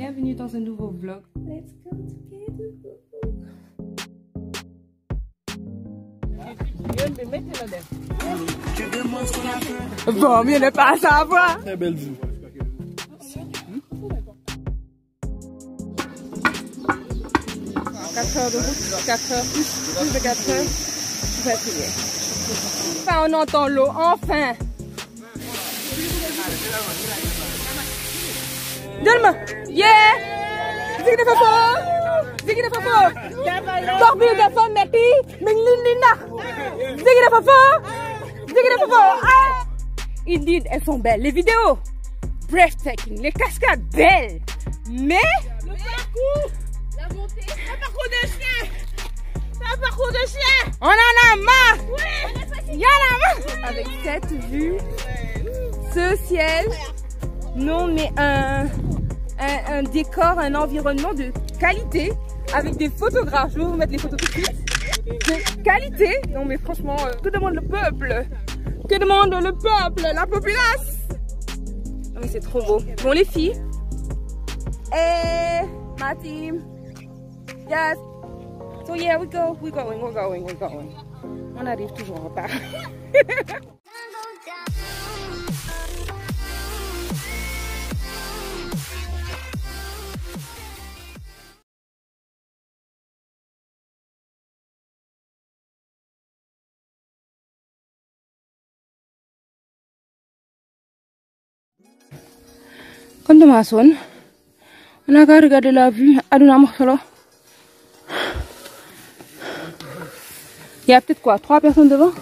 bienvenue dans un nouveau vlog. Let's go together. Bon, mais ne pas savoir. Très belle vue. 4 heures de route, 4 heures, plus de 4 heures, je suis fatiguée. Enfin, on entend l'eau, enfin. Donne-moi. Yeah. Zigi dafa fort. Zigi dafa fort. Dox bi dafa metti. Mi ngi leen di nax. Zigi dafa fort. Zigi dafa fort. Indeed, elles sont belles. Les vidéos, breathtaking. Les cascades, belles. Mais le parcours, la montée, un parcours de chien. C'est un parcours de chien. On en a marre. Oui. Il y en a marre. Avec cette vue, ce ciel. Non, mais un décor, un environnement de qualité avec des photographes. Je vais vous mettre les photos tout de suite. De qualité. Non, mais franchement, que demande le peuple? Que demande le peuple? La populace? Non, mais c'est trop beau. Bon, les filles. Et ma team. Yes. So, yeah, we're going. On arrive toujours en retard. Quand on sonne, on a qu'à regarder la vue. Il y a peut-être quoi, 3 personnes devant?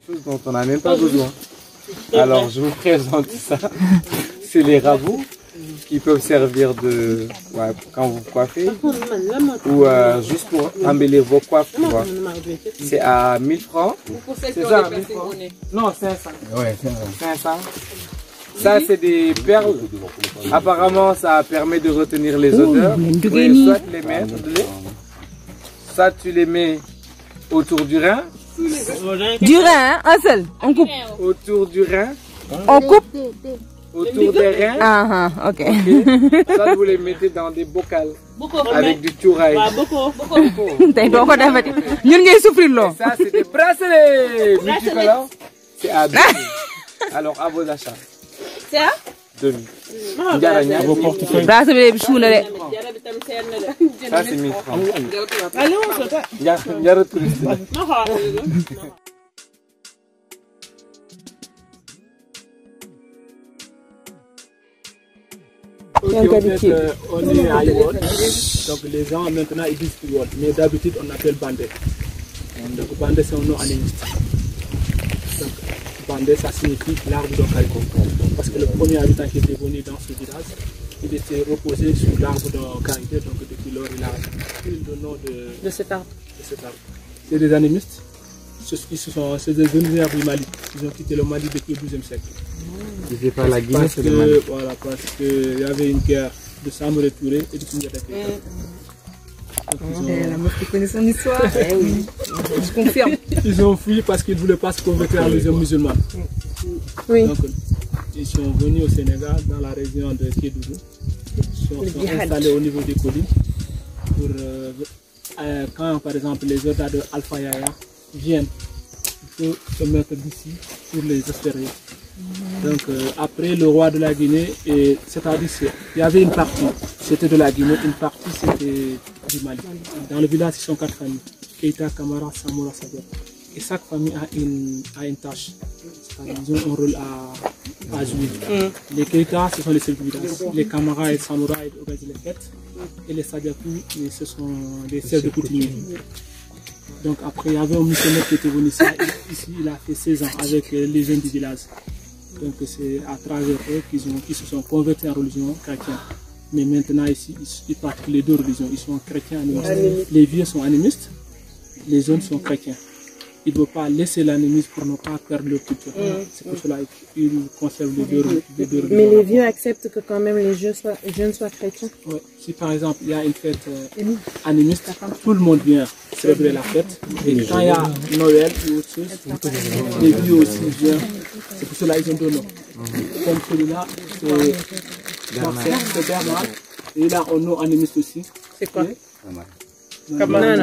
Chose dont on n'a même pas besoin. Alors je vous présente ça. C'est les rabots qui peuvent servir de quand vous coiffez ou juste pour embellir vos coiffes. C'est à 1000 francs. C'est ça, 1000 francs. Non, 500. Ouais, 500. Ça c'est des perles. Apparemment ça permet de retenir les odeurs. Soit les mettre, soit tu les mets autour du rein. Du rein, un seul. On coupe. Autour du rein. On coupe. Autour des reins. Ah, ok. Ça, vous les mettez dans des bocals. Avec du touraille. Ça, c'est des bracelets multicolores. C'est à 2000. Alors, à vos achats. C'est à 2000. Vos portefeuilles. Bracelet, ça, c'est 1000 francs. Okay, on est à Iwol, donc les gens maintenant ils disent Iwol, mais d'habitude on appelle Bandé. Donc Bandé c'est un nom animiste. Donc Bandé ça signifie l'arbre de Kaiko. Parce que le premier habitant qui était venu dans ce village, il était reposé sur l'arbre de Karité, donc depuis lors il a pris le nom de cet arbre. C'est des animistes, c'est des originaires du Mali, ils ont quitté le Mali depuis le XIIe siècle. C'était pas la Guinée, c'est le Mali. Voilà, parce qu'il y avait une guerre de Samoré Touré et de Sundiata Keita. La meuf qui connaît son histoire. Oui, je confirme. Ils ont fui parce qu'ils ne voulaient pas se convertir à l'islam musulman. Oui. Donc, ils sont venus au Sénégal, dans la région de Kédougou. Ils sont installés au niveau des collines. Pour, quand, par exemple, les soldats de Alpha Yaya viennent, il faut se mettre d'ici pour les espérer. Donc après le roi de la Guinée, c'est-à-dire il y avait une partie, c'était de la Guinée, une partie c'était du Mali. Dans le village, ils sont 4 familles, Keita, Kamara, Samora, Saber. Et chaque famille a une tâche, ils ont un rôle à jouer. Les Keita, ce sont les chefs du village, les Kamara et Samora, ils organisent les fêtes, et les Sadiakou, ce sont les chefs de coutumiers. Donc après, il y avait un missionnaire qui était venu ici, il a fait 16 ans avec les jeunes du village. Donc c'est à travers eux qu'ils se sont convertis en religion chrétienne. Mais maintenant ici, ils pratiquent les 2 religions. Ils sont chrétiens animistes. Les vieux sont animistes, les jeunes sont chrétiens. il ne veut pas laisser l'animisme pour ne pas perdre leur culture. C'est pour cela qu'il conserve les deux religions. Mais les vieux acceptent que quand même les jeunes soient chrétiens. Ouais. Si par exemple il y a une fête animiste, tout le monde vient célébrer la fête. Et quand il y a Noël ou autre chose, les vieux aussi viennent. C'est pour cela qu'ils ont deux noms. Comme celui-là, c'est Bernard. Et il a un nom animiste aussi. C'est quoi? Tama.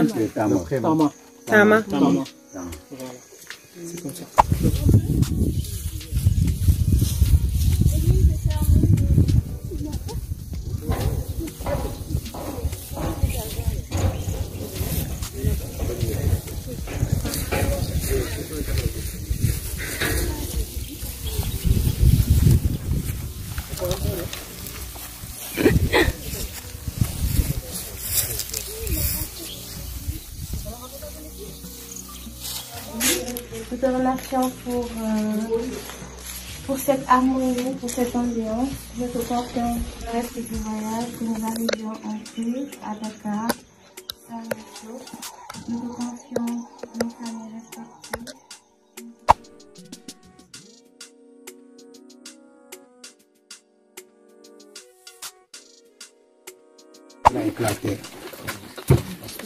Tama. Voilà. C'est comme ça. Nous te remercions pour cette harmonie, pour cette ambiance. Nous te confions le reste du voyage que nous arrivions en paix à Dakar, Saint-Lucio. Nous te confions nos familles respectives.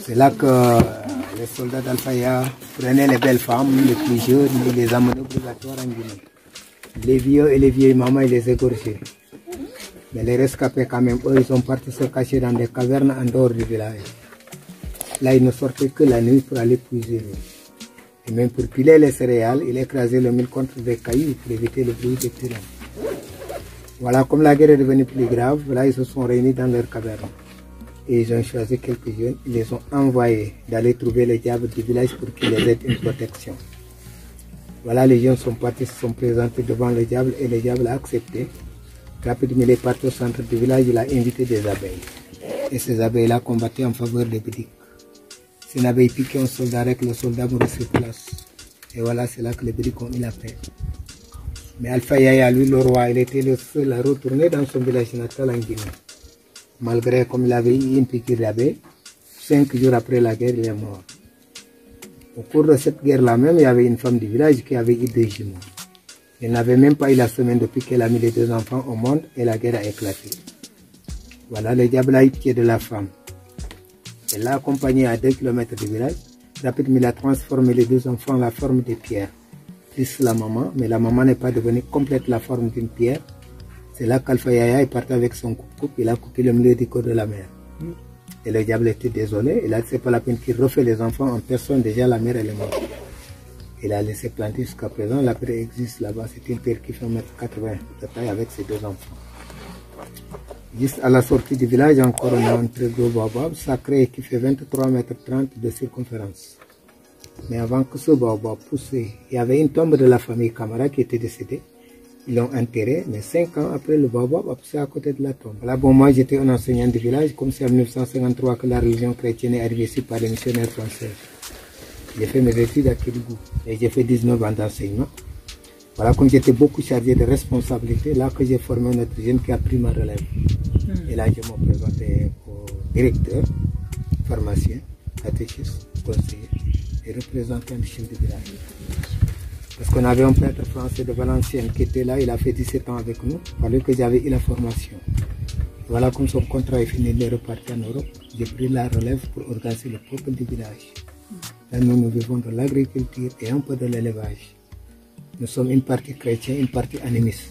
C'est là que les soldats d'Al-Faya prenaient les belles femmes, les plus jeunes, ils les amenaient obligatoires en Guinée. Les vieux et les vieilles mamans, ils les égorgeaient. Mais les rescapés quand même, eux, ils sont partis se cacher dans des cavernes en dehors du village. Là, ils ne sortaient que la nuit pour aller puiser l'eau. Et même pour piler les céréales, ils écrasaient le mil contre des cailloux pour éviter le bruit des tyrans. Voilà, comme la guerre est devenue plus grave, là, ils se sont réunis dans leur caverne. Et ils ont choisi quelques jeunes, ils les ont envoyés d'aller trouver les diables du village pour qu'ils les aident une protection. Voilà, les jeunes sont partis, se sont présentés devant le diable et le diable a accepté. Rapidement, il est parti au centre du village, il a invité des abeilles. Et ces abeilles-là combattaient en faveur des bédiques. C'est une abeille piquée un soldat avec le soldat mourut sur place. Et voilà, c'est là que les bédiques ont eu la paix. Mais Alpha Yaya, lui, le roi, il était le seul à retourner dans son village natal en Guinée. Malgré comme il avait eu une piqûre d'abeille, 5 jours après la guerre, il est mort. Au cours de cette guerre-là même, il y avait une femme du village qui avait eu 2 jumeaux. Elle n'avait même pas eu la semaine depuis qu'elle a mis les 2 enfants au monde et la guerre a éclaté. Voilà, le diable a eu pied de la femme. Elle l'a accompagnée à 2 km du village. Rapidement, il a transformé les 2 enfants en la forme de pierre. Plus la maman, mais la maman n'est pas devenue complète la forme d'une pierre. C'est là qu'Alpha Yaya est parti avec son coupe-coupe, il a coupé le milieu du corps de la mère. Et le diable était désolé, il a dit c'est pas la peine qu'il refait les enfants en personne, déjà la mère elle est morte. Il a laissé planter jusqu'à présent, la pierre existe là-bas, c'est une pierre qui fait 1,80 m de taille avec ses 2 enfants. Juste à la sortie du village, encore on a un très gros baobab sacré qui fait 23,30 m de circonférence. Mais avant que ce baobab pousse, il y avait une tombe de la famille Camara qui était décédée. Ils l'ont enterré, mais 5 ans après, le baobab a poussé à côté de la tombe. Là, bon, moi, j'étais un enseignant du village, comme c'est en 1953 que la religion chrétienne est arrivée ici par les missionnaires français. J'ai fait mes études à Kédougou et j'ai fait 19 ans d'enseignement. Voilà, comme j'étais beaucoup chargé de responsabilités, là que j'ai formé un autre jeune qui a pris ma relève. Et là, je me présentais au directeur, pharmacien, catéchiste, conseiller et représentant du chef du village. Parce qu'on avait un prêtre français de Valenciennes qui était là, il a fait 17 ans avec nous, alors que j'avais eu la formation. Voilà, comme son contrat est fini, il est reparti en Europe. J'ai pris la relève pour organiser le peuple du village. Là, nous vivons de l'agriculture et un peu de l'élevage. Nous sommes une partie chrétienne, une partie animiste.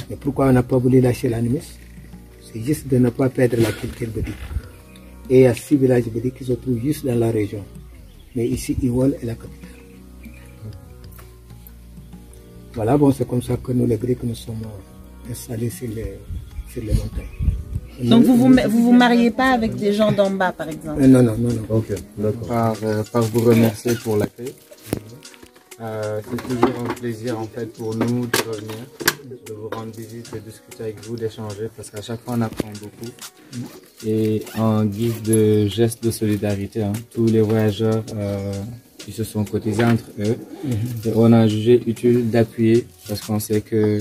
Mais pourquoi on n'a pas voulu lâcher l'animisme? C'est juste de ne pas perdre la culture bédique. Et il y a 6 villages bédiques qui se trouvent juste dans la région. Mais ici, Iwol est la capitale. Voilà, bon, c'est comme ça que nous, les Grecs, nous sommes installés sur les montagnes. Donc vous vous mariez pas avec des gens d'en bas, par exemple? Non. Ok, d'accord. Par vous remercier pour l'accueil. C'est toujours un plaisir en fait pour nous de revenir, de vous rendre visite, de discuter avec vous, d'échanger, parce qu'à chaque fois on apprend beaucoup. Et en guise de geste de solidarité, hein, tous les voyageurs qui se sont cotisés entre eux, et on a jugé utile d'appuyer, parce qu'on sait que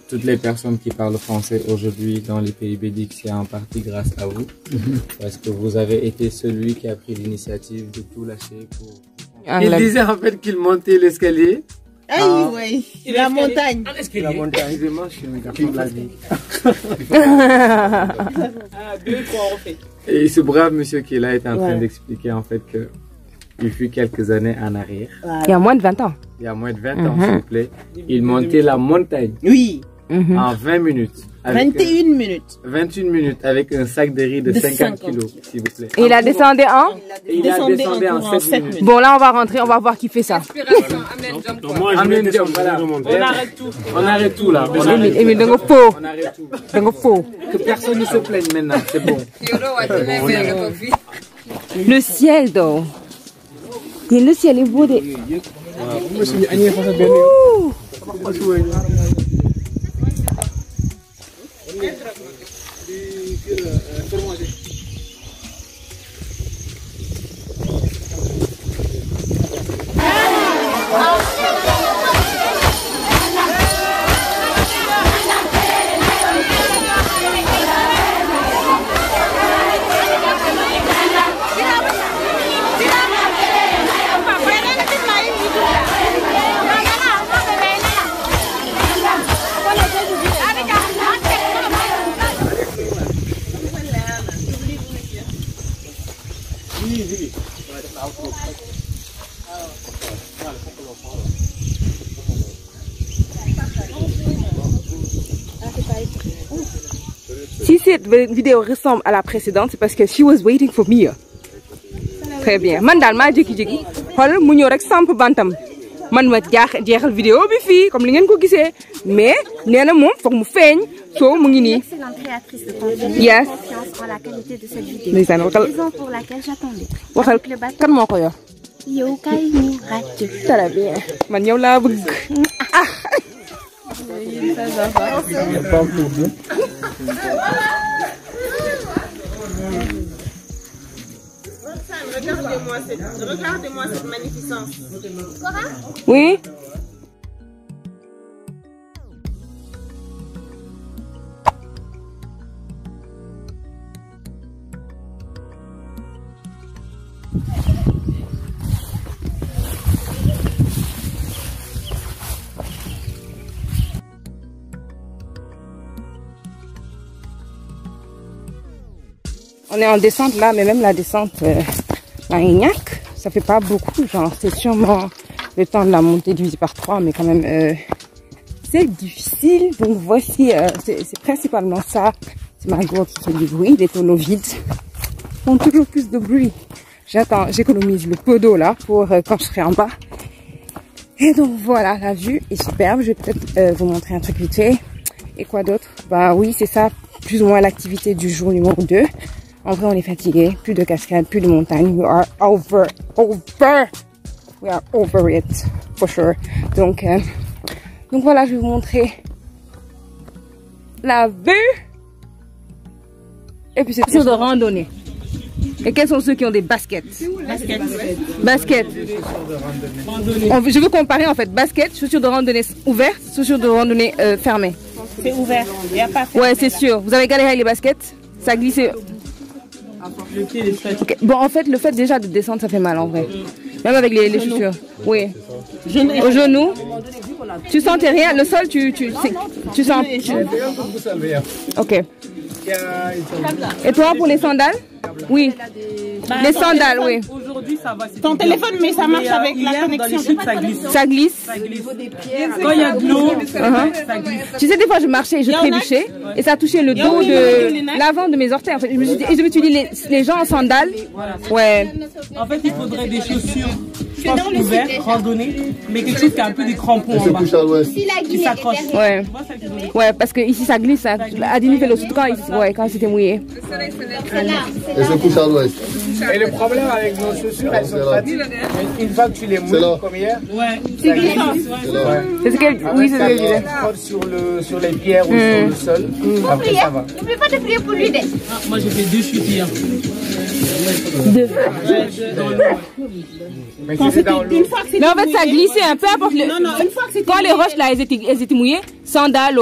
toutes les personnes qui parlent français aujourd'hui dans les pays bédiques, c'est en partie grâce à vous, parce que vous avez été celui qui a pris l'initiative de tout lâcher pour Il disait en fait qu'il montait l'escalier. Ah oui, la montagne. La montagne. Évidemment, je suis un garçon de la vie. Et ce brave monsieur qui est là est en train d'expliquer en fait que il fut quelques années en arrière. Il y a moins de 20 ans. Il y a moins de 20 ans, s'il vous plaît. Il montait la montagne. Oui. En 20 minutes. 21 minutes. 21 minutes avec un sac de riz de 50 kilos, s'il vous plaît. Et il a descendu en Il a descendu en 7 minutes. Bon, là, on va rentrer, on va voir qui fait ça. Amen, voilà. On arrête tout. On arrête tout là. Émile, donc faux. On arrête tout. Donc faux. Que personne ne se plaigne maintenant, c'est bon. Le ciel, donc. Le ciel est beau. Si cette vidéo ressemble à la précédente, c'est parce que she was waiting for me. Très bien. Man dal ma jékki-jékki xool mu ñëw rek samp bantam man ma jeexal vidéo bi fii comme li ngeen ko gisee mais nee na moom foog mu feeñ soo mu ngi nii. Excellente créatrice de contenu. Yes. Confiance en la qualité de cette vidéo. Ndeysaan waxal Raison pour laquelle j'attendais. waxal kan moo ko yor. Yow kay ñu ràcc. Très bien. Man yow laa bëgg. Ah. Regardez-moi cette magnificence. Oui. On est en descente là, mais même la descente à Ignac, ça fait pas beaucoup, genre c'est sûrement le temps de la montée divisé par 3, mais quand même c'est difficile. Donc voici, c'est principalement ça, c'est ma gourde qui fait du bruit, les tonneaux vides font toujours plus de bruit. J'attends, j'économise le peu d'eau là pour quand je serai en bas. Et donc voilà, la vue est superbe, je vais peut-être vous montrer un truc vite fait. Et quoi d'autre? Bah oui, c'est ça, plus ou moins l'activité du jour numéro 2. En vrai, on est fatigué. Plus de cascades, plus de montagnes. We are over it, for sure. Donc voilà, je vais vous montrer la vue. Et puis c'est sûr de randonnée. Et quels sont ceux qui ont des baskets? Baskets. Je veux comparer en fait baskets, chaussures de randonnée ouvertes, chaussures de randonnée fermées. C'est ouvert. Il n'y a pas. Ouais, c'est sûr. Vous avez galéré avec les baskets? Ça glissait. Okay. Bon, en fait, le fait déjà de descendre, ça fait mal en vrai. Même avec les chaussures. Oui. Au genou. Tu sentais rien. Le sol, tu sens. Ok. Et toi, pour les sandales? Oui. Les sandales, oui. Aujourd'hui, ça va. Ton téléphone, mais ça marche avec la connexion. Ça glisse. Quand il y a de l'eau, ça glisse. Tu sais, des fois, je marchais et je trébuchais et ça touchait le dos de l'avant de mes orteils. En fait, je me suis dit, les gens en sandales. Ouais. En fait, il faudrait des chaussures, je pense, ouvertes, randonnées, mais quelque chose qui a un peu des crampons en bas. Qui s'accroche. Ouais. Ouais, parce que ici, ça glisse. Hein. Adini fait le surtout quand c'était mouillé. Et se couche à l'ouest. Et le problème avec nos chaussures, elles sont pratiques. Une fois que tu les mouilles comme hier, c'est glissant. C'est ce qu'elle disait. Sur les pierres ou sur le sol. Après, ça va. N'oublie pas de prier pour lui. Moi, j'ai fait 2 chutes hier. 2. Mais c'était dans l'eau. Mais en fait, ça glissait un peu importe le. Quand les roches là, elles étaient mouillées, sandales,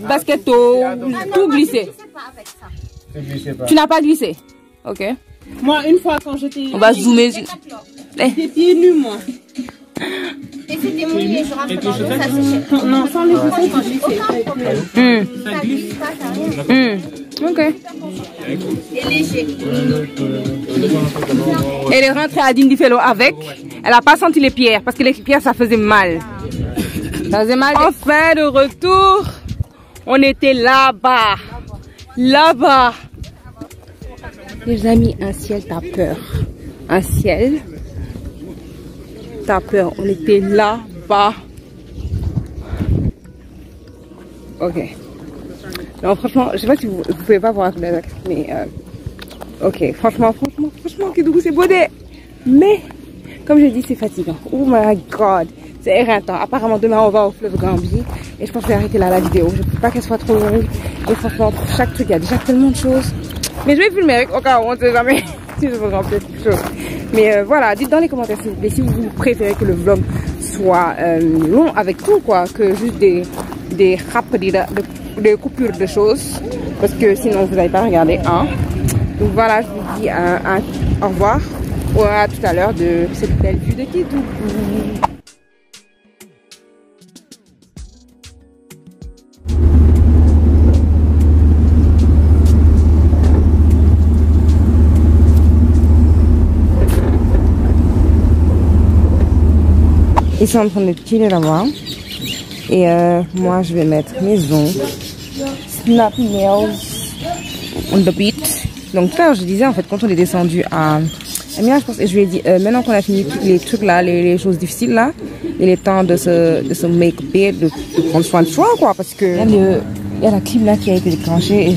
baskets, tout glissait. Tu n'as pas glissé? Ok. Moi, une fois quand j'étais. On va zoomer. Des pieds nus, moi. Et c'était mouillé, je rentre dans l'eau, ça séchait. Non, sans les chaussettes, ça glisse. Ça glisse pas, ça rien. Ok. Et léger. Elle est rentrée à Dindifelo avec. Elle n'a pas senti les pierres parce que les pierres ça faisait mal. Ça faisait mal. Enfin de retour, on était là-bas. Là-bas. Les amis, un ciel t'as peur. Un ciel t'as peur. On était là-bas. Ok. Non, franchement, je sais pas si vous pouvez pas voir, mais ok, franchement, Kédougou c'est beau, mais comme je dis, c'est fatigant. Oh my god, c'est éreintant. Apparemment, demain on va au fleuve Gambie et je pense que je vais arrêter là la vidéo. Je ne veux pas qu'elle soit trop longue. Et franchement, pour chaque truc, il y a déjà tellement de choses. Mais je vais filmer avec au cas où on ne sait jamais si je veux remplir quelque chose. Mais voilà, dites dans les commentaires s'il vous plaît si vous préférez que le vlog soit long avec tout, quoi, que juste des des coupures de choses, parce que sinon vous n'allez pas regarder. Donc voilà, je vous dis au revoir ou à tout à l'heure de cette belle vue de Kédougou. Ils sont en train de chiller là-bas. Et moi, je vais mettre mes ongles. Snap nails on the beat. Donc tout à l'heure, je disais, en fait, quand on est descendu à Amina, je pense, et je lui ai dit, maintenant qu'on a fini tous les trucs là, les choses difficiles là, il est temps de se make big, de prendre soin de soi, quoi, parce que il y a la clim là qui a été déclenchée et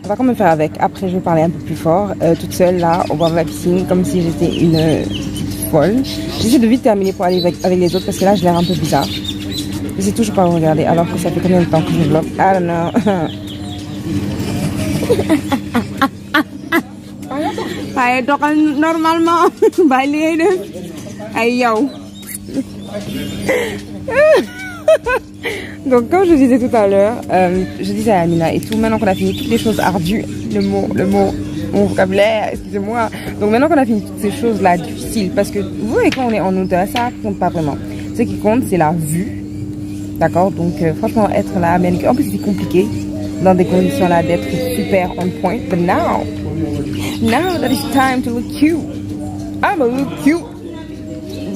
on va quand même faire avec. Après, je vais parler un peu plus fort, toute seule là, au bord de la piscine, comme si j'étais une petite folle. J'essaie de vite terminer pour aller avec les autres parce que là, j'ai l'air un peu bizarre. Je sais toujours pas vous regarder alors que ça fait combien de temps que je vlog? I don't know. Ay, normalement, ay yo. Donc comme je disais tout à l'heure, je disais à Amina et tout, maintenant qu'on a fini toutes les choses ardues, mon vocabulaire, excusez-moi. Donc maintenant qu'on a fini toutes ces choses là difficiles, parce que vous voyez quand on est en hauteur, ça compte pas vraiment. Ce qui compte c'est la vue. D'accord, donc franchement être là, mais en plus c'est compliqué dans des conditions là d'être super on point. But now that it's time to look cute. I'm a look cute,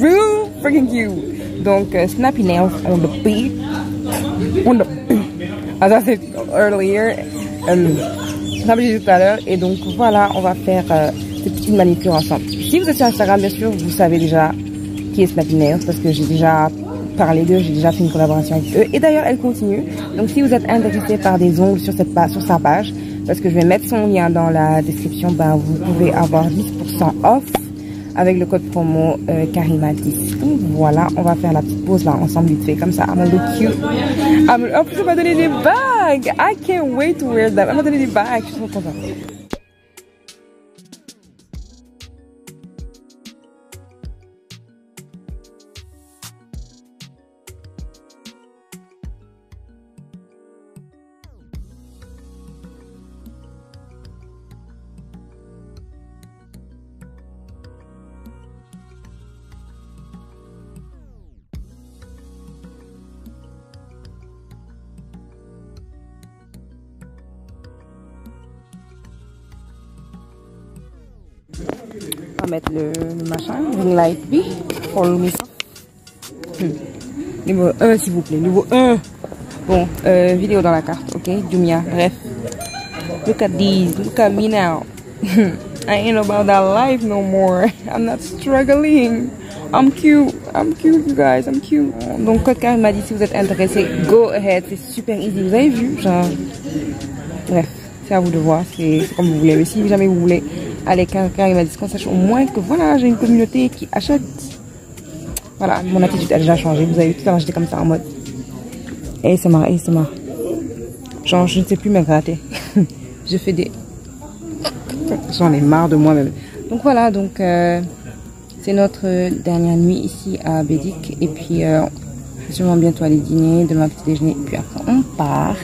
real freaking cute. Donc snappy nails on the beat, as I said earlier, comme j'ai dit tout à l'heure. Et donc voilà, on va faire cette petite manicure ensemble. Si vous êtes sur Instagram, bien sûr, vous savez déjà qui est Snappy Nails parce que j'ai déjà parlé d'eux, j'ai déjà fait une collaboration avec eux et d'ailleurs elle continue. Donc si vous êtes intéressé par des ongles sur sa page, parce que je vais mettre son lien dans la description, ben vous pouvez avoir 10% off avec le code promo Karima10. Donc voilà, on va faire la petite pause là ensemble vite fait comme ça. I'm a look cute. En plus on va donner des bagues. I can't wait to wear them. On va donner des bagues. Je suis trop contente. On va mettre le machin, ring light B, follow me. Niveau 1 s'il vous plaît, niveau 1. Bon, vidéo dans la carte, ok, Jumia, bref. Look at these, look at me now. I ain't about that life no more. I'm not struggling. I'm cute, you guys, I'm cute. Donc code Karim m'a dit si vous êtes intéressé, go ahead, c'est super easy. Vous avez vu, genre, bref, c'est à vous de voir, c'est comme vous voulez. Mais si jamais vous voulez aller Karim m'a dit qu'on sache au moins que voilà, j'ai une communauté qui achète. Voilà, mon attitude a déjà changé. Vous avez vu tout à l'heure, j'étais comme ça en mode ASMR. Genre, je ne sais plus me gratter. Je fais des... J'en ai marre de moi-même. Donc voilà, donc c'est notre dernière nuit ici à Bédik. Et puis, je vais sûrement bientôt aller dîner, demain petit déjeuner. Et puis après, on part.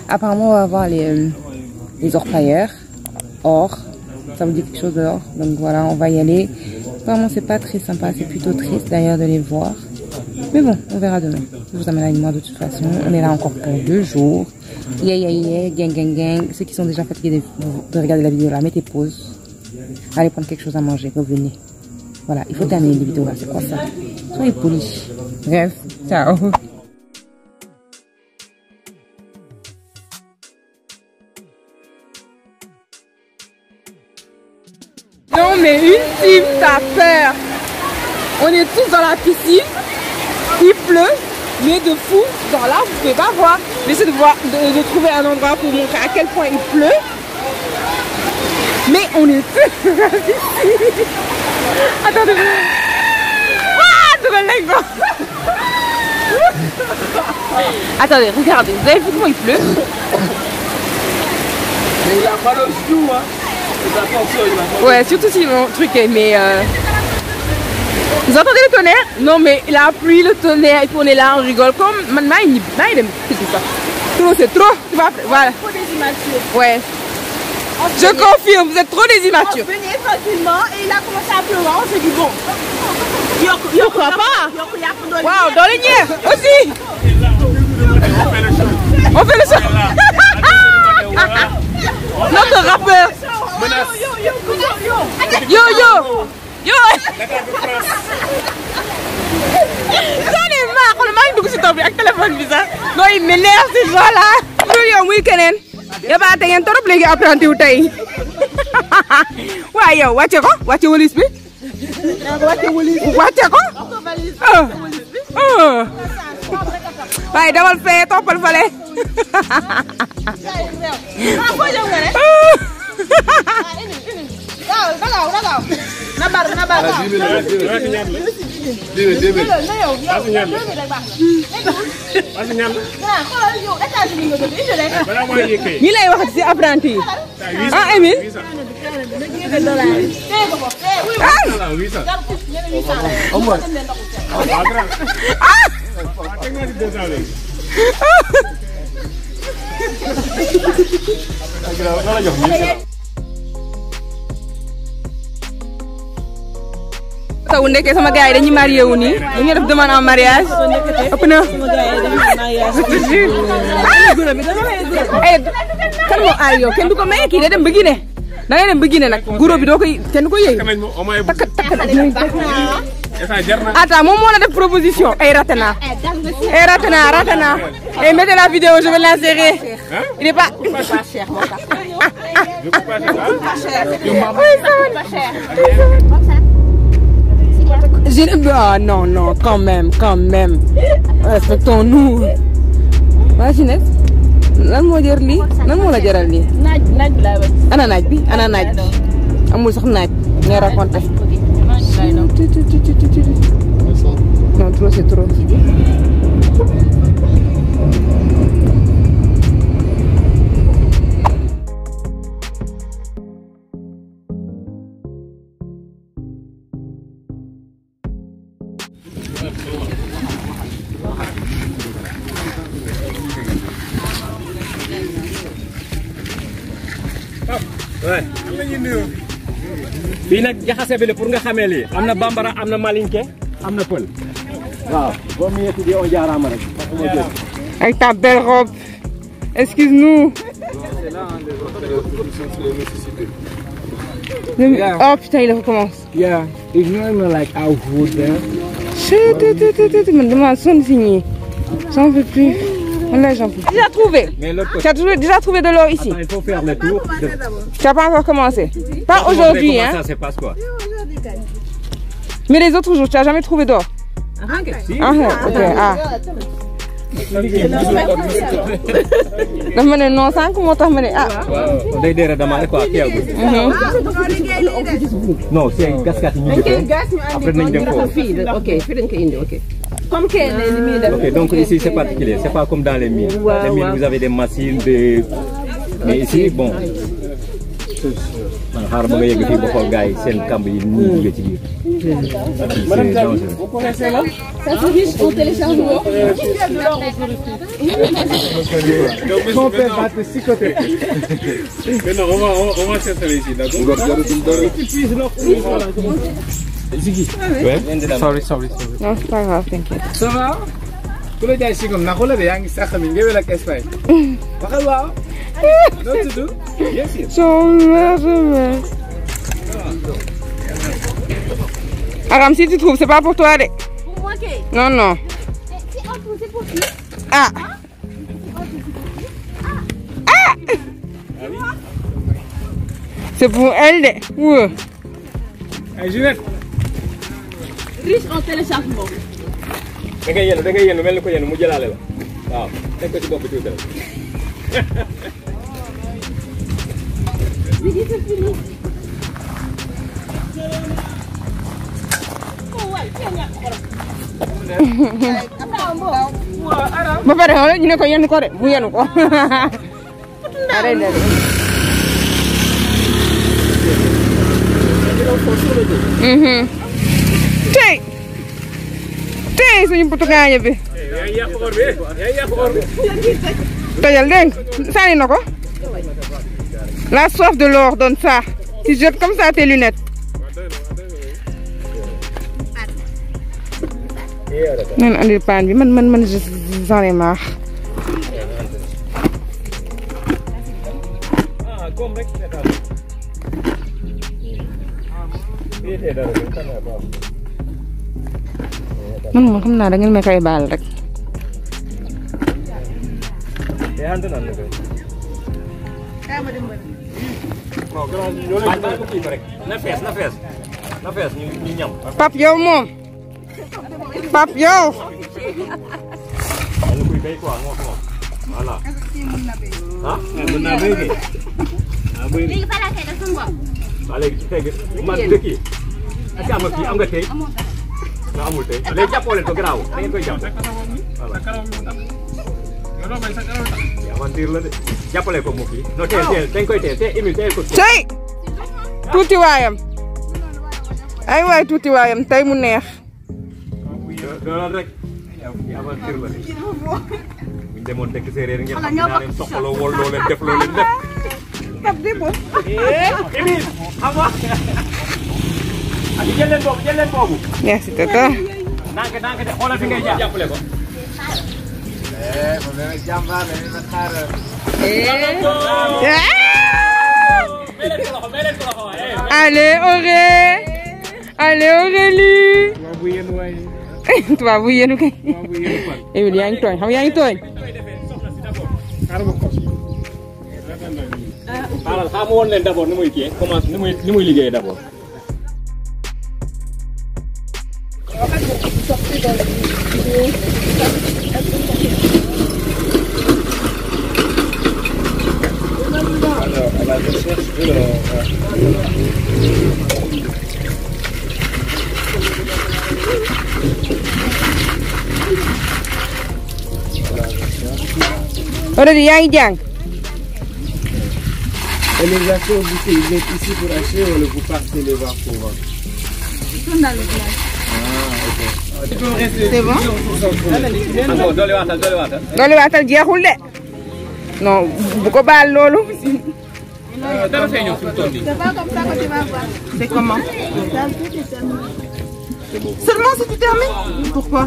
Apparemment, on va avoir les orpailleurs. Or, ça vous dit quelque chose dehors. Donc voilà, on va y aller. Apparemment, c'est pas très sympa, c'est plutôt triste d'ailleurs de les voir. Mais bon, on verra demain. Je vous amène avec moi de toute façon. On est là encore pour 2 jours. Yeah, gang, gang, gang. Ceux qui sont déjà fatigués de regarder la vidéo là, mettez pause. Allez prendre quelque chose à manger, revenez. Voilà, il faut terminer les vidéos là, c'est quoi ça? Soyez polis. Bref, ciao. Non mais ultime, t'as peur. On est tous dans la piscine. Il pleut, mais de fou. Dans là, vous pouvez pas voir. J'essaie de trouver un endroit pour montrer à quel point il pleut. Mais on est tous dans la piscine. Attendez. Attendez, regardez. Vous avez vu comment il pleut? Mais il a pas le genou, hein. Ouais, surtout s'ils vont truquer, mais vous entendez le tonnerre? Non, mais la pluie, le tonnerre, et puis on est là, on rigole comme. C'est trop, tu vois, voilà. Trop des immatures. Ouais. Je confirme, vous êtes trop des immatures. On venait tranquillement et il a commencé à pleuvoir, on s'est dit bon. Pourquoi pas? Waouh, dans les niais aussi. On fait le show. Notre rappeur. Yo. J'en ai marre, le mec dugg si taw bi ak téléphone bi sax. Non, il m'énerve ces gens-là. Lu yow muy keneen. Yabaate ngeen trop léegi apprenti wu tey. Waaw yow wàcce ko, wàcce walis bi. Wàcce ko. Waaye demal fee toppal fale. ñi lay wax ci apprenti yi. Ah Emile. taw ndeke sama gars yi dañuy marié wu nii dañuy def demande en mariage ëpp na. kan moo aay yow kenn du ko maye kii day dem ba Guinée da ngay dem ba Guinée nag guro bi doo koy kenn du ko yëy attends moom moo la def proposition ay ratena et mettez la vidéo je vais l'insérer il est pas cher Ah non, quand même. Respectons-nous. Waa Ginette, lan moo jar lii? Lan moo la jaral lii? naaj bi laay wax. Ana naaj bi? Amul sax naaj. Ngay raconté. Non, trop c'est trop. Ouais. Bii nag jaxase bi la pour nga xamee lii am na bambara am na malinké am na pël waaw boo mu yetti di on jaaraama rek. Avec ta belle robe. Excuse-nous. Oh putain, il recommence. Yeah, ignore me like I would there. Chut, man dama sonn si ñii. J'en peux plus. Là, j'en peux. Déjà trouvé. Tu as déjà trouvé de l'eau ici. Attends, il faut faire le tour. Tu n'as pas encore commencé. Pas aujourd'hui, hein. Ça se passe quoi? Mais les autres jours, tu n'as jamais trouvé d'or. Si. Ah, ok. Ah. Dama ne non sànq moo tax ma ne ah. waaw day dee dama quoi kii agul. non c'est gaskat yi ñu jëfee après nañ dem foofu. Ok fii dañ ko indi ok. Comme que les mines. Ok donc ici c'est particulier c'est pas comme dans les mines. Les mines vous avez des machines mais ici bon. xaaral ba nga yegg fii ba xool gars yi seen kamb yi ñu jóge ci biir. Madame Diallo, vous connaissez là? Ça se riche au téléchargement. Mon père va te psychoter. Mais non, on va s'installer ici, d'accord? Ziggy. Ouais. Sorry. Non, c'est pas grave, t'inquiète. Ça va? Ku la jaay si comme na xoolal yaa ngi sax mi ngewel ak Espagne. Waxal waaw. Noo tudd? Bien sûr. Aram, si tu trouves, c'est pas pour toi. Pour moi, Kay. Non, non. Si on trouve, c'est pour qui? Ah. C'est pour elle. Ouais. Ay Juliette. Riche en téléchargement. da ngay yenu mel ni ko yenu mu jëlaale la waaw teg ko ci bopp tuuti rek. ba pare xoolal ñu ne ko yenu ko de mu yenu ko. tey suñu putu gaañe bi. tojal dégg nga sànni na ko. La soif de l'or donne ça. Tu jettes comme ça tes lunettes. nan andil paan bi man j'en ai marre. man moom xam naa da ngeen ma koy baal rek. Pap yow moom. Pap yow. léegi balaa kay def suñu bopp. waaw léegi tey man dëkk yi est-ce que am nga kii am nga tey nga amul tey léegi jàppoo leen ko garaaw da ngeen koy jàpp voilà aventure la de jàppale ko mu kii non teel dañ koy teel Émile teel ko tey tuuti waayam ay waay tuuti waayam tey mu neex. doolal rek aventure la de buñ demoon dëkk séeréer ngeen xam naa leen soxaloo wol loo leen def loo leen def Émile xam nga ak jël leen boobu merci tata. nank de xoolal fi ngay jàppale ko allez Aurélie. tubaab bu yéenu kay. Émile yaa ngi tooñ xam yaa ngi tooñ. xaaral xaaral ma woon leen d'abord ni muy kii commence ni muy liggéey d'abord. Alors, à la recherche de l'or. Aurélie yaa ngi jàng. Et les acheteurs, vous êtes ici pour acheter ou vous partez les voir pour vendre? Ils sont dans le village. Ah, ok. C'est bon? encore doole waatal. loolu waatal jeexul de. non bu ko baal loolu. dara feeñoo fi mu toll nii. C'est pas comme ça que tu vas voir. C'est comment? Seulement si tu termines? Pourquoi?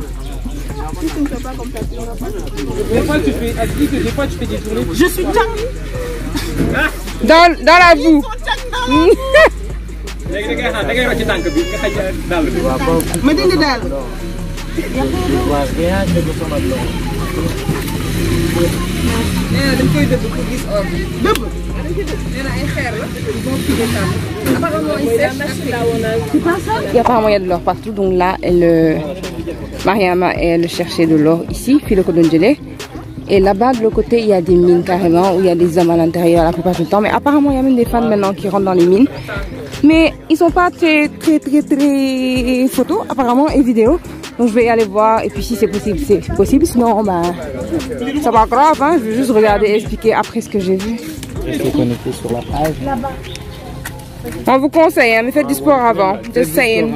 Si tu ne fais pas comme ça, tu n'auras pas. Des fois, tu fais des journées. Je suis dans la boue. léegi da ngay rocc tànk bi nga xaj dàll bi. ma dindi daal. nee na dañ koy dëbb pour gis or bi. dëbb. nee na ay xeer la. Apparemment, il y a de l'or partout. Donc là, Mariama, elle cherchait de l'or ici, Filo Kodonjele. Et là-bas, de l'autre côté, il y a des mines carrément, où il y a des hommes à l'intérieur la plupart du temps. Mais apparemment, il y a même des fans maintenant qui rentrent dans les mines. Mais ils sont pas très photos, apparemment, et vidéos. Donc je vais y aller voir. Et puis si c'est possible. Sinon, bah, ça va grave. Hein. Je vais juste regarder et expliquer après ce que j'ai vu. Restez connectés sur la page. On vous conseille, hein, mais faites du sport avant. Just saying.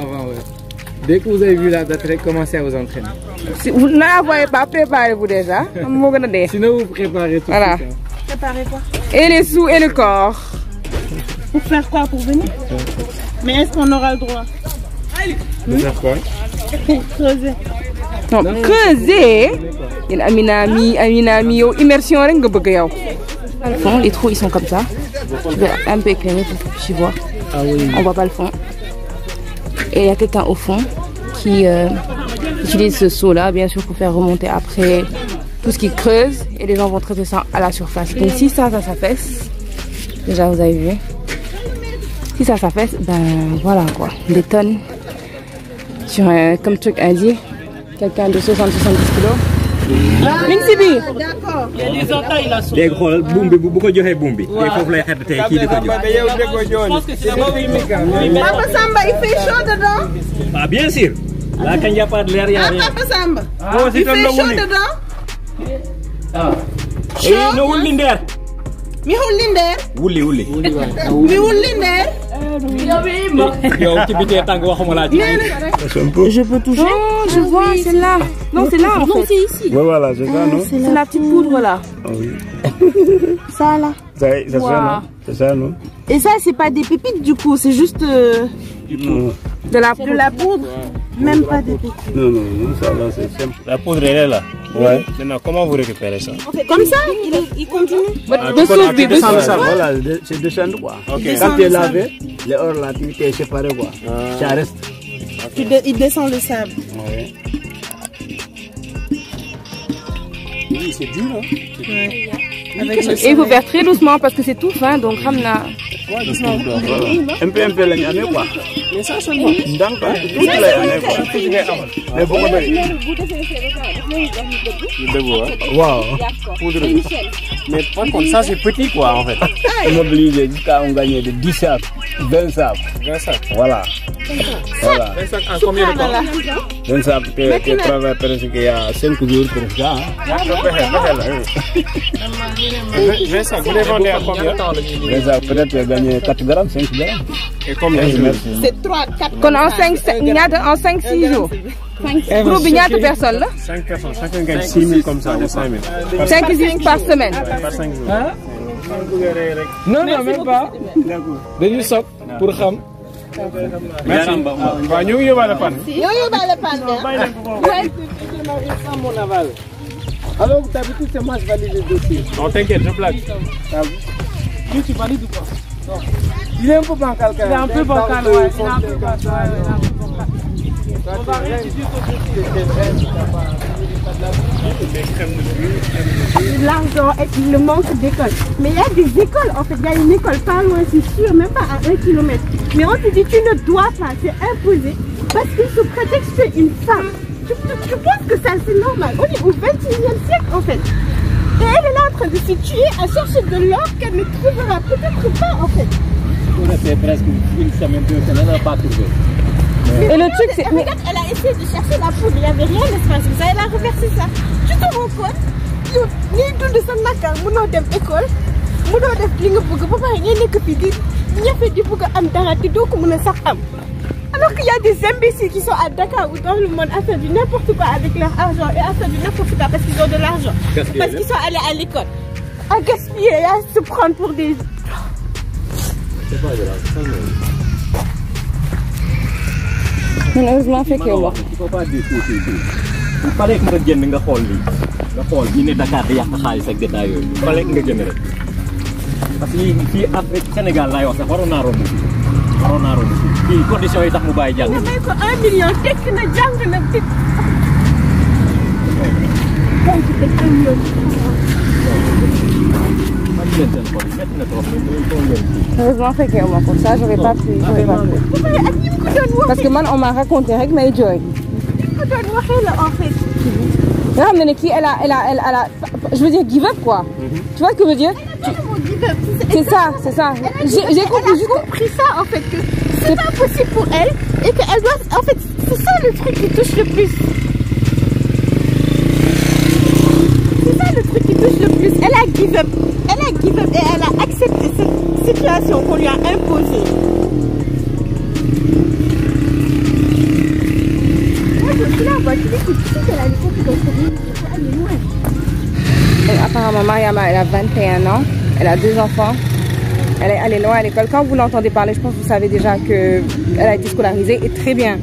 Dès que vous avez vu la date, commencez à vous entraîner. Si vous ne la voyez pas, préparez-vous déjà. Sinon, vous préparez tout. Voilà. Préparez quoi? Et les sous et le corps. Pour faire quoi? Pour venir? Mais est-ce qu'on aura le droit? De faire quoi? Creuser. Non, creuser. Il y a Aminami, immersion, rien que bëgg. Fond, les trous ils sont comme ça. Je vais un peu éclairer pour que vous puissiez voir. Ah oui. On voit pas le fond. Et il y a quelqu'un au fond qui utilise ce seau là, bien sûr, pour faire remonter après tout ce qui creuse. Et les gens vont traiter ça à la surface. Donc si ça s'affaisse, déjà vous avez vu. Si ça s'affaisse, ben voilà quoi. Des tonnes sur un, comme truc a dit, quelqu'un de 60-70 kilos. Minsibi. D'accord. Il y a des entailles là. Léegi xoolal buum bi bu ko joxee buum bi. te foofu lay xet tey kii di ko jox. Je pense que c'est là-bas où il met. Papa Samba, il fait chaud dedans. Ah bien sûr. Là quand il n'y a pas de l'air, il n'y a rien. Papa Samba. Oh, Il fait chaud dedans. Eh, no wulli ndeer. Mi hulli nder. Wulli. Mi hulli nder. Yow ci bitee tàng waxuma laa ci. Je peux toucher? Oh, je vois, c'est là. Non, c'est là en fait. Non, c'est ici. Ouais, voilà, c'est ça, non? C'est la petite poudre là. Ah oui. Ça là. Ça, c'est Wow. ça, non? C'est ça, non? Et ça, c'est pas des pépites du coup, c'est juste Non. de la poudre. Même pas des pépites. Non, ça là, c'est simple. La poudre, elle est là. Ouais. Maintenant, comment vous récupérez ça? Comme ça, il continue. Voilà, c'est descendu quoi. Quand tu es lavé, les heures là, tu t'es séparé quoi. Ça reste. Il descend le sable. Ouais. Oui, c'est dur, hein? Et il faut faire très doucement parce que c'est tout fin, donc ramena. Un peu l'année quoi. Mais ça seulement. Donc, toute l'année quoi. Mais beaucoup de. Waouh. Mais par contre ça c'est petit quoi en fait. On oblige jusqu'à on gagne de 10 sacs, 20 sacs. 20 sacs. Voilà. Voilà. 20 sacs en combien de temps? 20 sacs, tu travailles presque il y a 5 jours pour ça. 20 sacs, vous les vendez à combien? 20 sacs, peut-être tu as gagné 4 grammes, 5 grammes. Et combien? C'est 3, 4. Qu'on en 5-6 jours. Gros bignat de personnes là. 5 personnes, chacun gagne 6 000 comme ça, ou 5 000. 5 visites par semaine. Par 5 jours. Non, même pas. Dañuy soog pour xam. Merci. Waaw ñu ngi yóbbaale pan. Alors d'habitude c'est moi je valide le dossier. Non t'inquiète, je blague. Lui tu valides ou pas? Non. Il est un peu bancal quand même. Il est un peu bancal, ouais. Il est un peu bancal. On va réétudier ton dossier. L'argent et le manque d'école. Mais il y a des écoles en fait. Il y a une école pas loin, c'est sûr, même pas à 1 kilomètre. Mais on te dit tu ne dois pas, c'est imposé. Parce qu'il sous prétexte que tu es une femme. Tu penses que ça c'est normal? On est au 21e siècle en fait. Et elle est là en train de se tuer à chercher de l'or qu'elle ne trouvera peut-être pas en fait. On a fait presque une semaine, 2 semaines, on n'a pas trouvé. Et le truc c'est... Regarde, elle a essayé de chercher la poudre, il n'y avait rien l'espace, ça, elle a reversé ça. Tu te rends compte? Ni dund sa nakar mënoo dem école mënoo def li nga bëgg ba pare ngay nekk fii di ñafe di bëgg am dara te doo ko mën a sax am. Alors qu'il y a des imbéciles qui sont à Dakar ou dans le monde à faire du n'importe quoi avec leur argent et à faire du n'importe quoi parce qu'ils ont de l'argent. Parce qu'ils sont allés à l'école. À gaspiller et à se prendre pour des... C'est pas grave, Heureusement fait que wax. Il faut pas dire tout. Il fallait que nga génn nga xool lii. Nga xool ñu ne Dakar di yàq xaalis ak détail yooyu. Il fallait que nga génn rek. Parce que fii Afrique Sénégal laay wax sax waroon naa romb fii. Waroon naa romb fii. Fii conditions yi tax mu bàyyi jàng. Nga may ko 1 million tekk na jàng na tik. Heureusement fait que moi comme ça j'aurais pas pu. Parce que man on m'a raconté avec mes joy. Non mais qui elle a je veux dire give up quoi. Tu vois ce que je veux dire? C'est ça. J'ai compris ça en fait que c'est pas possible pour elle et qu'elle doit en fait c'est ça le truc qui touche le plus. C'est ça le truc qui touche le plus. Elle a give up et elle a accepté cette situation qu'on lui a imposée. Moi je suis là, tu l'écoutes, tu sais qu'elle a une confidence sur lui, il faut aller loin. Apparemment Mariama elle a 21 ans, elle a 2 enfants, elle est allée loin à l'école. Quand vous l'entendez parler, je pense que vous savez déjà qu'elle a été scolarisée et très bien.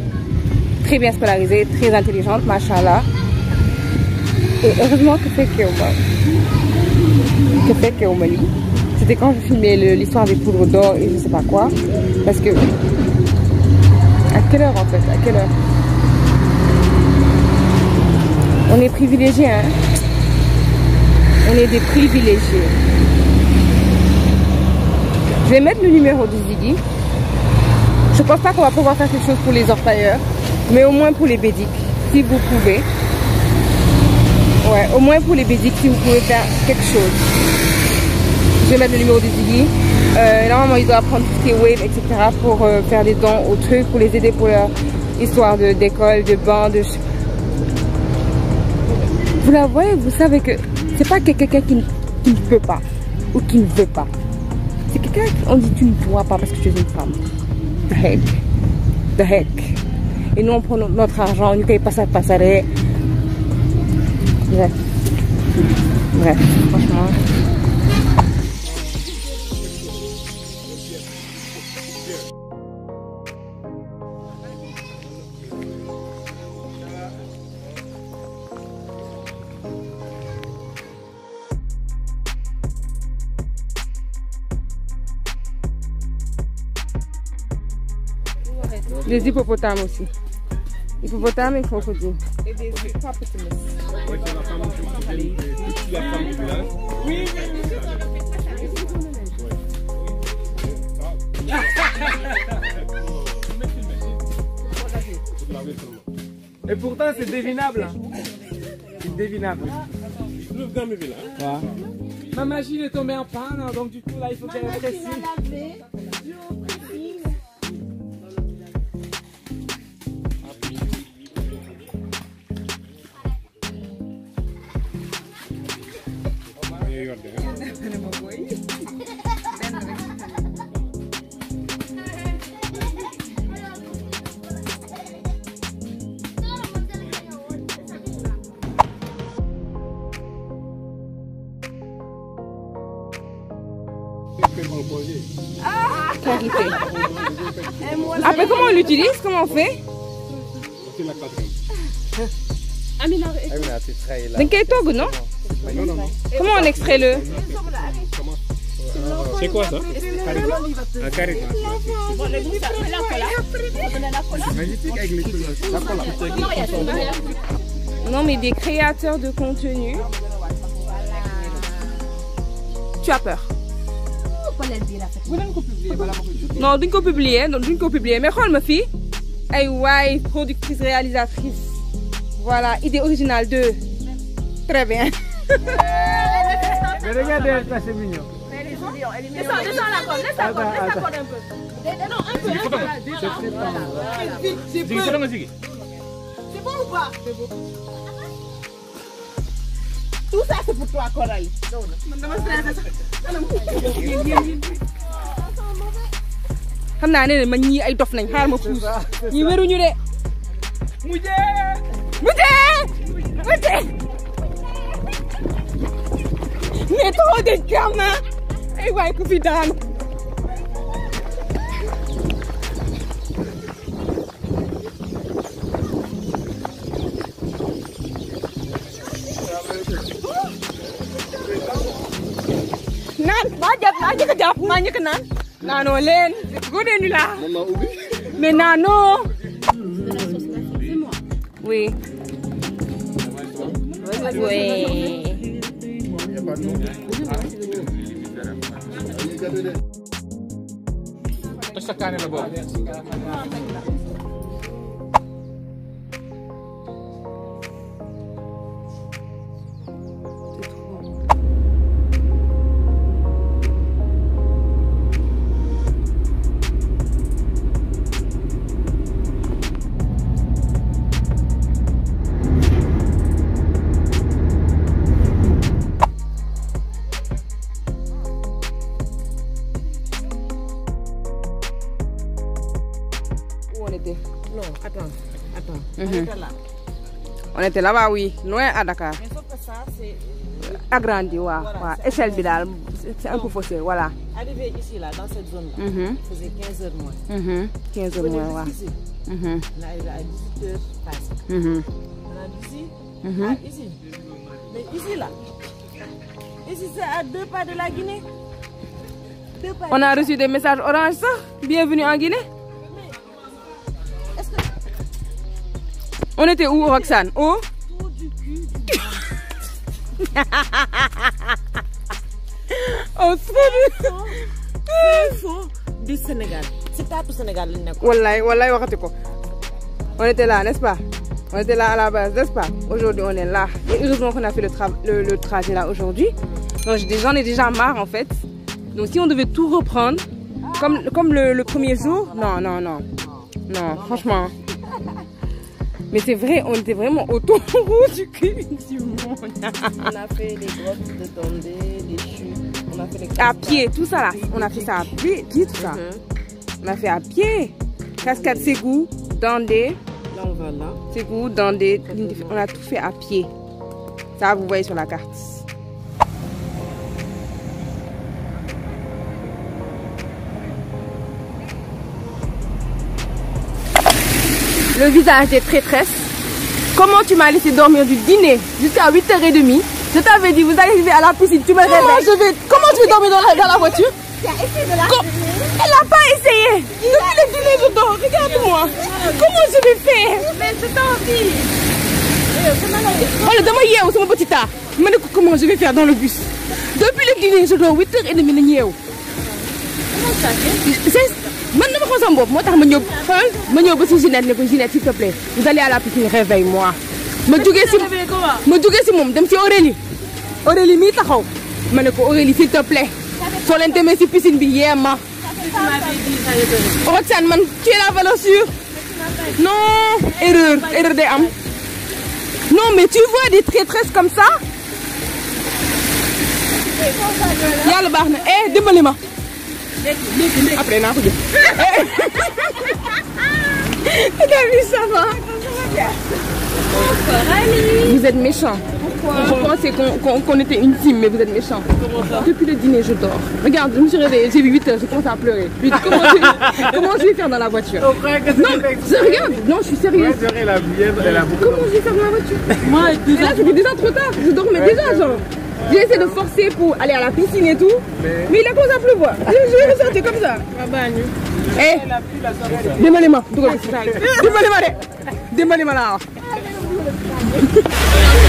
très bien scolarisée, très intelligente, machallah. Et heureusement que fait au Mali. C'était quand je filmais l'histoire des poudres d'or et je sais pas quoi. Parce que... À quelle heure en fait? À quelle heure? On est privilégiés, hein? On est des privilégiés. Je vais mettre le numéro de Ziggy. Je pense pas qu'on va pouvoir faire quelque chose pour les orpailleurs, mais au moins pour les bédiques, si vous pouvez. Ouais, au moins pour les bédiques, si vous pouvez faire quelque chose. Je vais mettre le numéro de Ziggy. Normalement, il doit prendre tout ce qui est wave, etc. pour faire des dons aux trucs, pour les aider pour leur histoire d'école, de banc, de... Vous la voyez, vous savez que c'est pas quelqu'un qui ne peut pas ou qui ne veut pas. C'est quelqu'un qui on dit tu ne dois pas parce que tu es une femme. The heck. The heck. Et nous on prend notre argent, on ne paye pas ça, passerait. Bref. Bref, franchement. Des hippopotames aussi. Hippopotames et crocodiles. Et des hippopotames. Oui. Et pourtant c'est devinable. C'est devinable. Ouais. Ma machine est tombée en panne, donc du coup là il faut qu'elle rétrécisse. Clarité. Après, comment on l'utilise? Comment on fait? Dans quel tog, non? Comment on extrait le? C'est quoi ça? Un carré. Non, mais des créateurs de contenu. Tu as peur? Non, d'une co publier, mais quand ma fille, hey, ouais, productrice, réalisatrice. Voilà, idée originale 2. Très bien. Mais regardez, ça c'est mignon. Descends la corde, laisse la corde un peu. Non, un peu. C'est bon ou pas? C'est bon. Tout ça c'est pour toi, Coralie. xam naa ne man ñii ay dof nañ xaar ma puus ñi wéruñu de mujjee mais trop de gamins ay waay ku fi daanu naan maa njëkk a jàpp maa njëkk a naan naanoo leen góode ñu la mais naanoo oui oui On était là. On était là-bas, oui, loin à Dakar. Mais sauf que ça, c'est agrandi, échelle bidal, c'est un peu faussé, voilà. Arrivé ici, là, dans cette zone-là, il faisait 15 heures moins. 15 heures moins, ici, on est arrivé à 18 heures passées. On a d'ici à ici. Mais ici, là, ici, c'est à 2 pas de la Guinée. On a reçu des messages orange, ça. Bienvenue en Guinée. On était où, Roxane? Où? On se fond du Sénégal. C'est pas tout Sénégal. Wallahi, on était là, n'est-ce pas? On était là à la base, n'est-ce pas? Aujourd'hui, on est là. Et heureusement qu'on a fait le trajet là aujourd'hui. Donc, j'en ai déjà marre en fait. Donc, si on devait tout reprendre, comme le premier jour, non, franchement. Mais c'est vrai, on était vraiment autour du cul du monde. On a fait les grottes de Dondé, les chutes. On a fait les à pied, tout ça là. On a fait ça à pied, tout ça. On a fait à pied. Cascade Ségou, Dondé. Là, on va là. Ségou, Dondé. On a tout fait à pied. Ça, vous voyez sur la carte. Le visage des traîtresses. Comment tu m'as laissé dormir du dîner jusqu'à 8h30? Je t'avais dit, vous arrivez à la piscine, tu me réveilles. Comment je vais dormir dans la voiture? Tu as essayé de la réveiller? Elle n'a pas essayé. Depuis le dîner, je dors. Regarde-moi. Comment je vais faire? Mais c'est ton fils. Oh, le demain hier, c'est mon petit tas. Comment je vais faire dans le bus? Depuis le dîner, je dors 8h30. Comment ça fait? Moi, Ginette, s'il te plaît, vous allez à la piscine, réveille-moi. Je suis Aurélie. Aurélie, Aurélie, s'il te plaît. Sur l'intermédiaire de piscine, Roxane, tu es la valeur sûre? Non, erreur des âmes. Non, mais tu vois des traîtresses comme ça? Y'a le barne. Eh, démolez-moi. Après, non, t'as vu, ça va? Vous êtes méchants. Pourquoi? Je pensais qu'on était une team, mais vous êtes méchants. Depuis le dîner, je dors. Regarde, je me suis réveillée, j'ai vu 8h, je commence à pleurer. Comment je vais faire dans la voiture? Non, je regarde, non, je suis sérieuse. Comment je vais faire dans la voiture? Moi, là, c'était déjà trop tard, je dormais déjà, genre. J'ai essayé de forcer pour aller à la piscine et tout, mais il a commencé à pleuvoir. Je vais ressortir comme ça. Eh, démolez-moi. Démolez-moi là.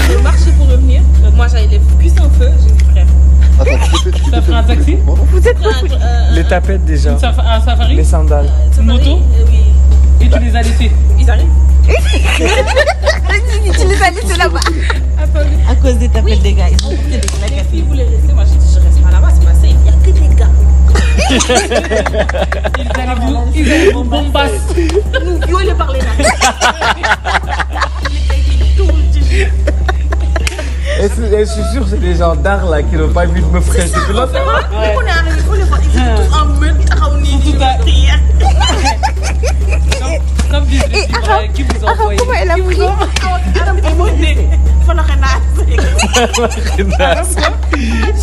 Je marchais pour revenir. Moi, j'avais les cuisses en feu. J'ai dit, frère. Tu as pris un taxi? Vous êtes les tapettes déjà. Un safari? Les sandales. Une moto? Oui. Et tu les as laissés? Ils arrivent. Tu les as laissés là-bas. À cause des tapettes des gars. Ils ont porté des claques. La fille voulait rester. Moi, j'ai dit, je reste pas là-bas. C'est ma safe. Il n'y a que des gars. Ils allaient vous bombasser. Nous violer par les mains. Et je suis sûr que c'est des gens d'art là qui n'ont pas vu de me fraîcher. On est arrivé, on les voit. Ils étaient tous en meute. Comme des qui vous ont envoyé. Comment elle a pris?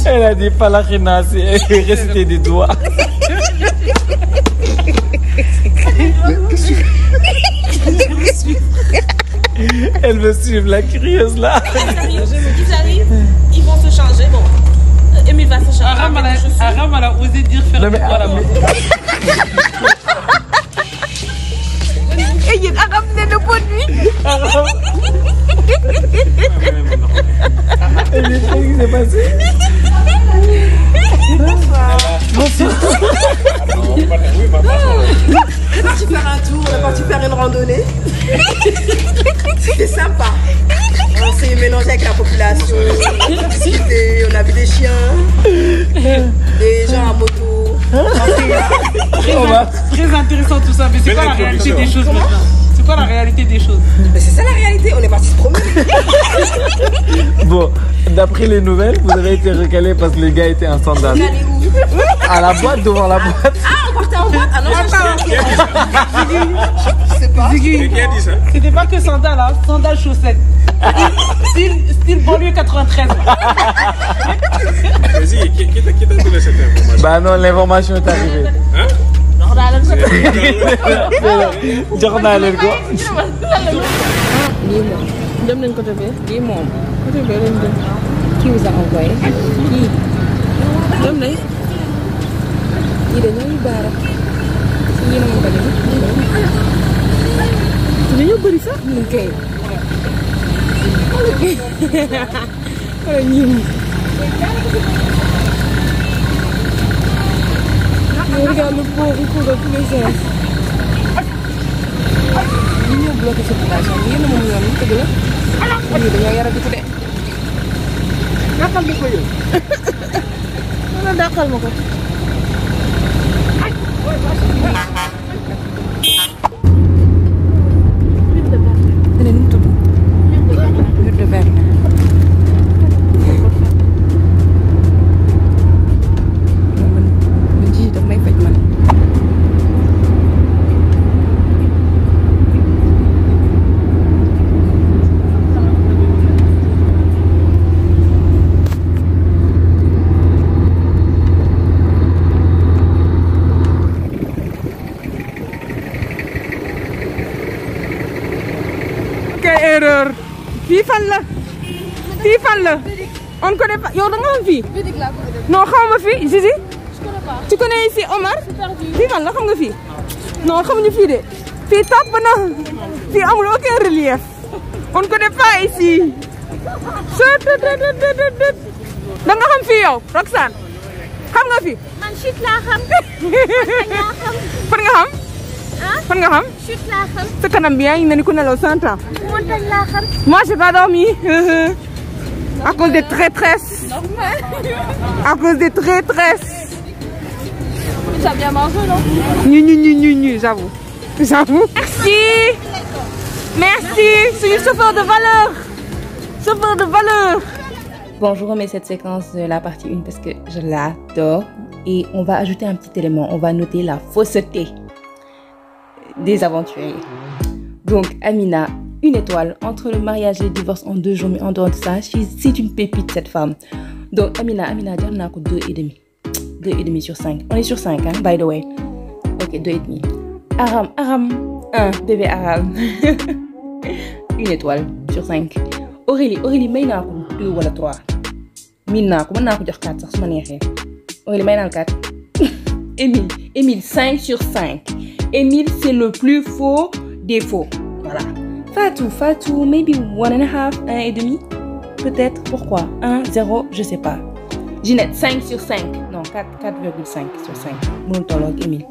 Elle a dit pas la renasse et elle récitait des doigts. Elle me suit, la curieuse là. Ils arrivent, ils vont se changer. Bon, Emile va se changer. Aram, elle a osé dire faire des doigts là-bas. Et il a ramené le pot de nuit. Et les trucs qui s'est passé. Bonsoir. On est parti faire un tour, on est parti faire une randonnée. C'était sympa. On s'est mélangé avec la population. On a vu des chiens, des gens à moto. Très intéressant tout ça, mais c'est quoi la réalité des choses maintenant? C'est quoi la réalité des choses? Mais c'est ça la réalité, on est parti se promener. Bon, d'après les nouvelles, vous avez été recalé parce que les gars étaient en sandales. On allait où? À la boîte, devant la boîte. Ah, on partait en boîte? Ah non, je sais pas. Ziggy, c'était pas que sandales, hein, sandales chaussettes. Style banlieue 93. Vas-y, qui t'a donné cette information? Bah non, l'information est arrivée. Hein? Jordan ko. Lii moom. dem nañ côté bee. Lii moom. côté bee lañ dem. Qui vous a envoyé? Kii. dem nañ. Kii dañoo baara. Si yéen a mën ko def. dañoo bëri sax. Ñu kay. Xoolal ñii. Regarde le pauvre, il court dans tous les sens. Ñu ñëw bloqué circulation bi yéen a mën yoon dëgg la. Ñii dañoo yara di ko de. Dàqal ma ko yow. Wala dàqal ma ko. Dina nu mu tudd. Mur de Berlin. Man ji daf may faj man. Quelle erreur. Fii fan la. Fii fan la. On connaît pas. Yow da nga xam fii. Non xaw ma fii Zizi. Tu connais ici Omar. Fii fan la xam nga fii. Non xamuñu fii de. Fii topp na. Fii amul aucun relief. On connaît pas ici. Da nga xam fii yow Roxane. Xam nga fii. Man chute laa xam. Fan nga xam. Fan nga xam. Chute laa xam. Sa kanam bi yaa ngi mel ni ku nelaw 100 ans. Montagne laa xam. Moi j'ai pas dormi. À cause des traîtresses. À cause des traîtresses. T'as bien mangé, non? J'avoue. J'avoue. Merci. Merci. C'est une chauffeur de valeur. Chauffeur de valeur. Bon, je remets cette séquence de la partie 1 parce que je l'adore. Et on va ajouter un petit élément. On va noter la fausseté des aventuriers. Donc, Amina, 1 étoile. Entre le mariage et le divorce en 2 jours, mais en dehors de ça, c'est une pépite, cette femme. Donc, Amina, j'ai 2,5. 2,5 sur 5. On est sur 5, hein, by the way. Ok, 2,5. Aram, 1. Bébé Aram. 1 étoile sur 5. Aurélie, may naa ko 2 wala 3. Min naa ko mën naa ko jox 4 sax su ma neexee. Aurélie, may naa ko 4. Émile, 5 sur 5. Émile, c'est le plus faux des faux. Voilà. Fatou, maybe 1,5, 1,5. Peut-être, pourquoi 1, 0, je sais pas. Ginette, 5 sur 5. Non, 4,5 sur 5. Monontologue, Émile.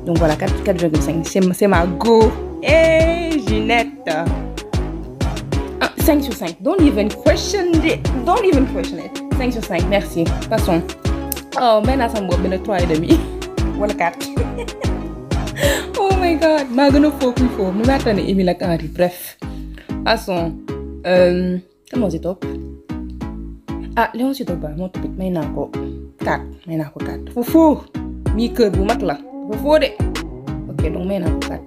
Donc voilà, 4,5. C'est ma go. Hey, Ginette. 5 sur 5. Don't even question it. 5 sur 5, merci. Passons. Oh, maintenant, ça me boit 3,5. Voilà 4. Oh my god. Je vais faut. Nous attendons Émile et Henri. Bref. Passons. Comment c'est top? Ah, Léon, c'est top. Mon topic, je vais 4. Foufou. Mi-cœur, vous m'êtes là. Foufou de. Ok, donc je vais 4.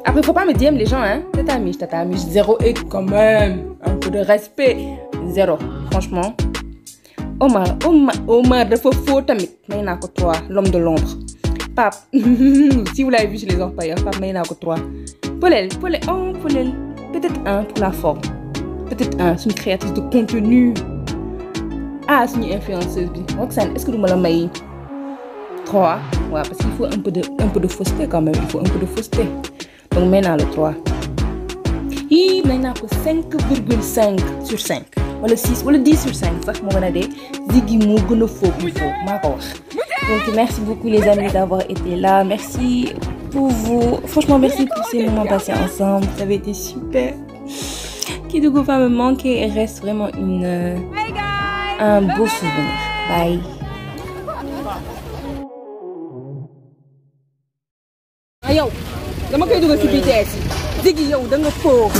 Après, il ne faut pas me dire les gens, hein. T'amuses. 0 et quand même. Un peu de respect. 0. Franchement. Omar de Fofo tamit. Maintenant, 3. L'homme de l'ombre. Pape. Si vous l'avez vu chez les orpailleurs, Pape, maintenant, 3. Paulel. Peut-être 1 pour la forme. Peut-être 1. C'est une créatrice de contenu. Ah, c'est une influenceuse. Roxane, est-ce que vous me l'avez 3. Ouais, parce qu'il faut un peu de fausseté quand même. Il faut un peu de fausseté. Donc maintenant le 3. Et maintenant 5,5 sur 5. Ou le 6, ou le 10 sur 5. Ça, je vais dire. Ziggy Mougono Faux. Donc merci beaucoup les amis d'avoir été là. Merci pour vous. Franchement, merci pour ces moments passés ensemble. Ça avait été super. Kidougou va me manquer et reste vraiment un beau souvenir. Bye. Yow dama koy dugal ci BTS Ziggy yow da nga foo.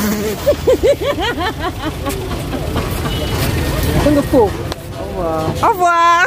Da nga foo. Au revoir.